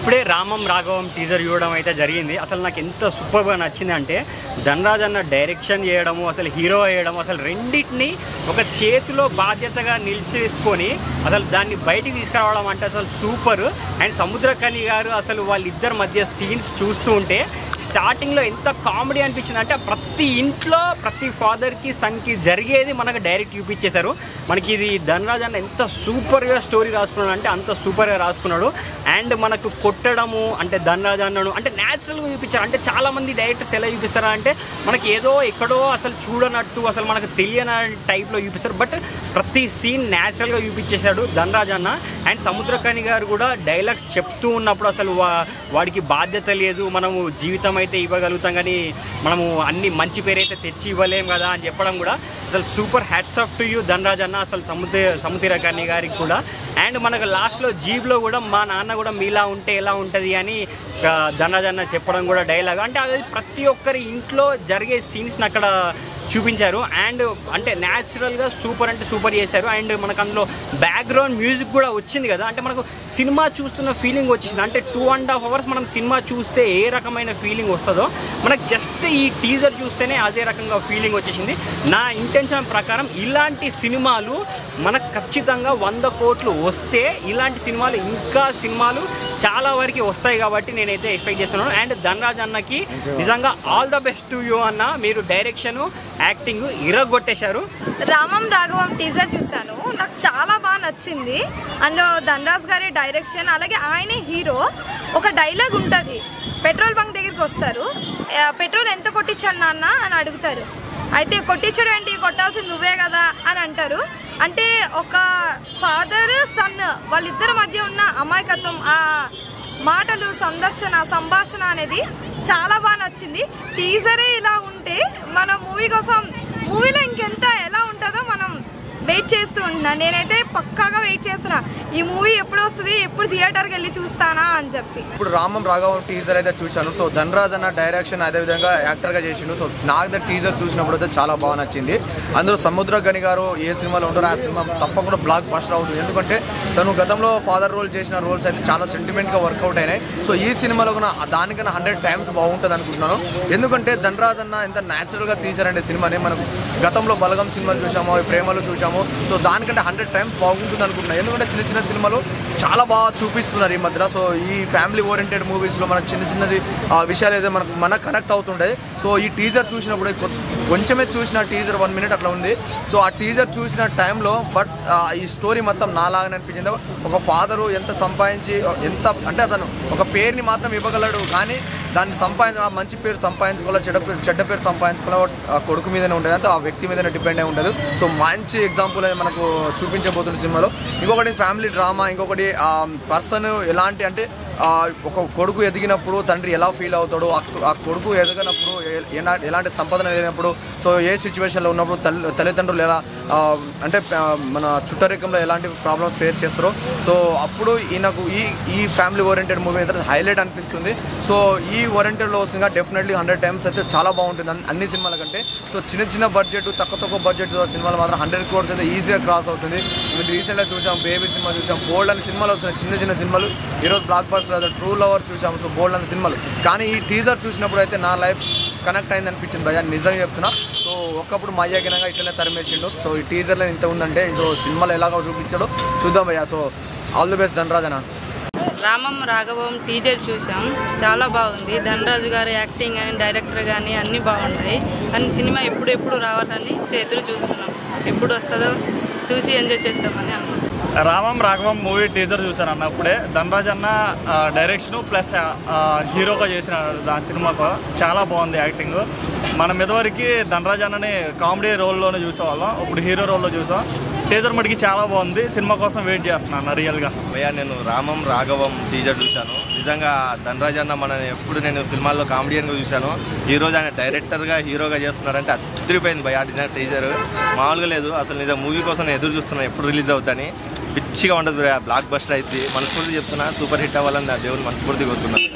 ఇప్పుడే రామం రాఘవం టీజర్ చూడడం అయితే జరిగింది. అసలు నాకు ఎంత సూపర్గా నచ్చింది అంటే ధనరాజ్ అన్న డైరెక్షన్ చేయడము, అసలు హీరో వేయడము, అసలు రెండింటిని ఒక చేతిలో బాధ్యతగా నిలిచేసుకొని అసలు దాన్ని బయటికి తీసుకురావడం అంటే అసలు సూపర్. అండ్ సముద్రకని గారు అసలు వాళ్ళిద్దరి మధ్య సీన్స్ చూస్తూ ఉంటే స్టార్టింగ్లో ఎంత కామెడీ అనిపించింది అంటే ప్రతి ఇంట్లో ప్రతి ఫాదర్కి సన్కి జరిగేది మనకు డైరెక్ట్ చూపించేశారు. మనకి ఇది ధనరాజ్ అన్న ఎంత సూపర్గా స్టోరీ రాసుకున్నాడు అంటే అంత సూపర్గా రాసుకున్నాడు. అండ్ మనకు కొట్టడము అంటే ధనరాజ్ అన్నను అంటే న్యాచురల్గా చూపించారు. అంటే చాలామంది డైరెక్టర్స్ ఎలా చూపిస్తారా అంటే మనకి ఏదో ఎక్కడో అసలు చూడనట్టు అసలు మనకు తెలియని టైప్లో చూపిస్తారు. బట్ ప్రతి సీన్ న్యాచురల్గా చూపించేశాడు ధనరాజ్ అన్న. అండ్ సముద్రకని గారు కూడా డైలాగ్స్ చెప్తూ ఉన్నప్పుడు అసలు వాడికి బాధ్యత లేదు, మనము జీవితం అయితే ఇవ్వగలుగుతాం కానీ మనము అన్ని మంచి పేరు అయితే తెచ్చి ఇవ్వలేం కదా అని చెప్పడం కూడా అసలు super hats off to you Dhanraj అన్న, అసలు సముద్రకని గారికి కూడా. అండ్ మనకు లాస్ట్లో జీబ్లో కూడా మా నాన్న కూడా మీలా ఉంటే ఎలా ఉంటుంది అని ధనరాజ్ అన్న చెప్పడం కూడా డైలాగ్ అంటే అది ప్రతి ఒక్కరి ఇంట్లో జరిగే సీన్స్ని అక్కడ చూపించారు. అండ్ అంటే న్యాచురల్గా సూపర్ అంటే సూపర్ చేశారు. అండ్ మనకు అందులో బ్యాక్గ్రౌండ్ మ్యూజిక్ కూడా వచ్చింది కదా, అంటే మనకు సినిమా చూస్తున్న ఫీలింగ్ వచ్చేసింది. అంటే 2.5 hours మనం సినిమా చూస్తే ఏ రకమైన ఫీలింగ్ వస్తుందో మనకు జస్ట్ ఈ టీజర్ చూస్తేనే అదే రకంగా ఫీలింగ్ వచ్చేసింది. నా ఇంటెన్షన్ ప్రకారం ఇలాంటి సినిమాలు మనకు ఖచ్చితంగా 100 కోట్లు వస్తే ఇలాంటి సినిమాలు ఇంకా సినిమాలు చాలా వరకు వస్తాయి కాబట్టి నేనైతే ఎక్స్పెక్ట్ చేస్తున్నాను. అండ్ ధనరాజ్ అన్నకి నిజంగా all the best to you అన్న, మీరు డైరెక్షన్ యాక్టింగ్ ఇరగొట్టేశారు. రామం రాఘవం టీజర్ చూశాను, నాకు చాలా బాగా నచ్చింది. అందులో ధనరాజ్ గారి డైరెక్షన్, అలాగే ఆయనే హీరో. ఒక డైలాగ్ ఉంటుంది, పెట్రోల్ బంక్ దగ్గరికి వస్తారు, పెట్రోల్ ఎంత కొట్టించాను నాన్న అని అడుగుతారు. అయితే కొట్టించడం ఏంటి, కొట్టాల్సింది నువ్వే కదా అని అంటారు. అంటే ఒక ఫాదర్ సన్ వాళ్ళిద్దరి మధ్య ఉన్న అమాయకత్వం, ఆ మాటలు, సంభాషణ అనేది చాలా బాగా నచ్చింది. టీజరే ఇలా ఉంటే మన మూవీలో ఇంకెంత ఎలా ఉంటుందో మనం వెయిట్ చేస్తూ ఉంటున్నాను. నేనైతే పక్కాగా వెయిట్ చేస్తున్నా, ఈ మూవీ ఎప్పుడు వస్తుంది, ఎప్పుడు థియేటర్కి వెళ్ళి చూస్తానా అని చెప్పి. ఇప్పుడు రామం రాఘవం టీజర్ అయితే చూశాను. సో ధనరాజ్ అన్న డైరెక్షన్ అదేవిధంగా యాక్టర్గా చేసిండు. సో నాకు టీజర్ చూసినప్పుడు అయితే చాలా బాగా నచ్చింది. అందులో సముద్రకని గారు ఏ సినిమాలో ఉంటారో ఆ సినిమా తప్పకుండా బ్లాక్ బస్టర్ అవుతుంది. ఎందుకంటే తను గతంలో ఫాదర్ రోల్ చేసిన రోల్స్ అయితే చాలా సెంటిమెంట్గా వర్కౌట్ అయినాయి. సో ఈ సినిమాలో కూడా దానికన్నా 100 times బాగుంటుంది అనుకుంటున్నాను. ఎందుకంటే ధనరాజ్ అన్న ఎంత న్యాచురల్గా తీశారంటే సినిమాని, మనకు గతంలో బలగం సినిమాలు చూసాము, ప్రేమలు చూసాము. సో దానికంటే 100 times బాగుంటుంది అనుకుంటున్నాను. ఎందుకంటే చిన్న చిన్న సినిమాలు చాలా బాగా చూపిస్తున్నారు ఈ మధ్యలో. సో ఈ ఫ్యామిలీ ఓరియంటెడ్ మూవీస్లో మనకు చిన్నది విషయాలు అయితే మనకు కనెక్ట్ అవుతుంటాయి. సో ఈ టీజర్ చూసినప్పుడు కొంచెమే చూసిన టీజర్ 1 minute అట్లా ఉంది. సో ఆ టీజర్ చూసిన టైంలో బట్ ఈ స్టోరీ మొత్తం నాలాగానే అనిపించింది. ఒక ఫాదరు ఎంత సంపాదించి అంటే అతను ఒక పేరుని మాత్రం ఇవ్వగలడు, కానీ దాన్ని మంచి పేరు సంపాదించుకోవాలో చెడ్డ పేరు సంపాదించుకోవాలో కొడుకు మీదనే ఉంటుంది, అంటే ఆ వ్యక్తి మీదనే డిపెండ్ అయి ఉంటుంది. సో మంచి ఎగ్జాంపుల్ అది మనకు చూపించబోతుంది సినిమాలో. ఇంకొకటి ఫ్యామిలీ డ్రామా, ఇంకొకటి పర్సన్ ఎలాంటి అంటే ఒక కొడుకు ఎదిగినప్పుడు తండ్రి ఎలా ఫీల్ అవుతాడు, ఆ కొడుకు ఎదగనప్పుడు ఎలాంటి సంపాదన లేనప్పుడు, సో ఏ సిచ్యువేషన్లో ఉన్నప్పుడు తల్లిదండ్రులు ఎలా అంటే మన చుట్టరికంలో ఎలాంటి ప్రాబ్లమ్స్ ఫేస్ చేస్తారో, సో అప్పుడు ఈయనకు ఈ ఫ్యామిలీ ఓరియంటెడ్ మూవీ అయితే హైలైట్ అనిపిస్తుంది. సో ఈ ఓరియంటెడ్లో వస్తుంది డెఫినెట్లీ 100 times అయితే చాలా బాగుంటుంది అన్ని సినిమాల కంటే. సో చిన్న బడ్జెట్ తక్కువ బడ్జెట్ సినిమాలు మాత్రం 100 crores అయితే ఈజీగా క్రాస్ అవుతుంది. రీసెంట్గా చూసాం, బేబీ సినిమా చూసాం, బోల్డ్ అనే సినిమాలు వస్తున్నాయి, చిన్న సినిమాలు. ఈరోజు బ్లాక్ బస్టర్ ట్రూ లవర్ చూసాము. సో బోల్డ్ అనే సినిమాలు. కానీ ఈ టీజర్ చూసినప్పుడు అయితే నా లైఫ్ కనెక్ట్ అయింది అనిపించింది భయ్యా, నిజంగా చెప్తున్నా. సో ఒకప్పుడు మా అయ్యగినంగా ఇట్లనే తరిమేసిండు. సో ఈ టీజర్లో ఇంత ఉందంటే సో సినిమాలో ఎలాగో చూపించాడో చూద్దాం భయ్యా. So all the best Dhanraj అన్న. రామం రాఘవం టీజర్ చూసాం, చాలా బాగుంది. ధనరాజు గారి యాక్టింగ్ కానీ డైరెక్టర్ కానీ అన్నీ బాగున్నాయి. కానీ సినిమా ఎప్పుడు రావాలని ఎదురు చూస్తున్నాం, ఎప్పుడు వస్తుందో చూసి ఎంజాయ్ చేస్తామని అనుకుంటున్నాం. రామం రాఘవం మూవీ టీజర్ చూశాను అన్న. అప్పుడే ధనరాజ్ అన్న డైరెక్షను ప్లస్ హీరోగా చేసిన దాని సినిమాకు చాలా బాగుంది యాక్టింగ్. మనం ఇదివరకు ధనరాజ్ అన్నని కామెడీ రోల్లోనే చూసేవాళ్ళం, ఇప్పుడు హీరో రోల్లో చూసాం. టీజర్ మటుకి చాలా బాగుంది, సినిమా కోసం వెయిట్ చేస్తున్నాను రియల్గా. భయ్యా నేను రామం రాఘవం టీజర్ చూశాను. నిజంగా ధనరాజ్ అన్న ఎప్పుడు నేను సినిమాల్లో కామెడియన్గా చూశాను. ఈరోజు ఆయన డైరెక్టర్గా హీరోగా చేస్తున్నారంటే అదిరిపోయింది భయ్యా. నిజంగా టీజర్ మామూలుగా లేదు అసలు. నిజంగా మూవీ కోసం నేను ఎదురు చూస్తున్నాను ఎప్పుడు రిలీజ్ అవుతాని. పిచ్చిగా ఉండదు, బ్లాక్ బస్టర్ అయితే మనస్ఫూర్తి చెప్తున్నా, సూపర్ హిట్ అవ్వాలని దేవుని మనస్ఫూర్తి కోరుతున్నాను.